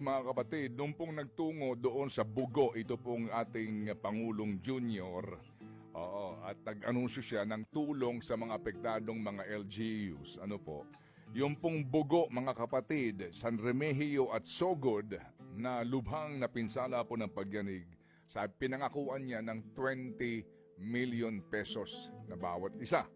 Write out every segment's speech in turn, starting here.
Mga kapatid, nung pong nagtungo doon sa Bugo, ito pong ating Pangulong Junior, at nag-anunsyo siya ng tulong sa mga apektadong mga LGUs. Ano po? Yung pong Bugo, mga kapatid, San Remigio at Sogod, na lubhang napinsala po ng pagyanig, sa pinangakuan niya ng 20 million pesos na bawat isa.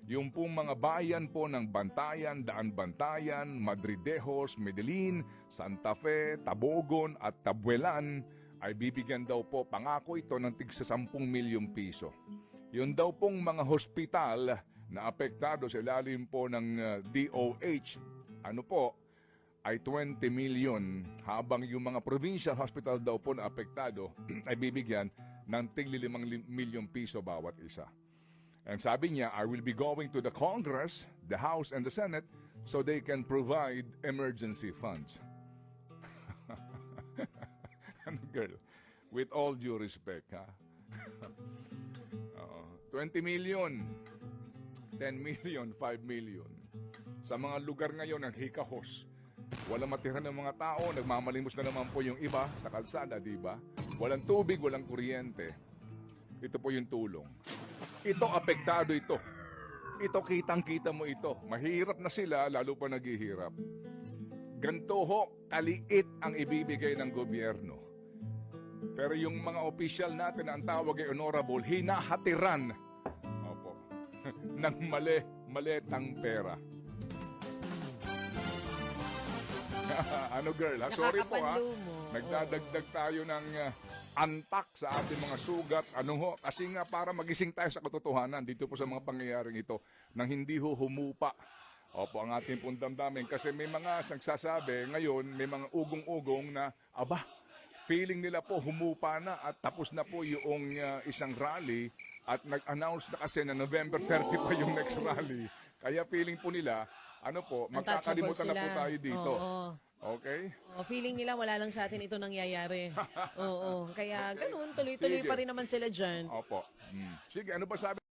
Yung pong mga bayan po ng Bantayan, Daan Bantayan, Madridejos, Medellin, Santa Fe, Tabogon at Tabuelan ay bibigyan daw po, pangako ito, ng tig sa 10 milyong piso. Yun daw pong mga hospital na apektado sa ilalim po ng DOH, ano po, ay 20 million, habang yung mga provincial hospital daw po na apektado ay bibigyan ng tig 5 milyong piso bawat isa. And sabi niya, I will be going to the Congress, the House, and the Senate so they can provide emergency funds. Ano, girl? With all due respect, ha? 20 million, 10 million, 5 million. Sa mga lugar ngayon ng hikahos, walang matira ng mga tao, nagmamalimos na naman po yung iba sa kalsada, di ba? Walang tubig, walang kuryente. Ito po yung tulong. Ito, apektado ito. Ito, kitang-kita mo ito. Mahirap na sila, lalo pa naghihirap. Ganito ho, kaliit ang ibibigay ng gobyerno. Pero yung mga opisyal natin na ang tawag ay honorable, hinahatiran, opo, ng maletang pera. Ano, girl, ha? Sorry po, ha? Nagdadagdag tayo ng antak sa ating mga sugat. Ano ho? Kasi nga para magising tayo sa katotohanan dito po sa mga pangyayaring ito nang hindi ho humupa. Opo, ang ating pong damdamin. Kasi may mga nagsasabi ngayon, may mga ugong-ugong na, feeling nila po humupa na at tapos na po yung isang rally at nag-announce na kasi na November 30 pa yung next rally. Kaya feeling po nila, ano po, magkakalimutan na po tayo dito. Oo. Okay? Feeling nila wala lang sa atin ito nangyayari. Oo. Kaya ganun, tuloy-tuloy Sige. pa rin naman sila dyan. Opo. Sige, ano ba sabi?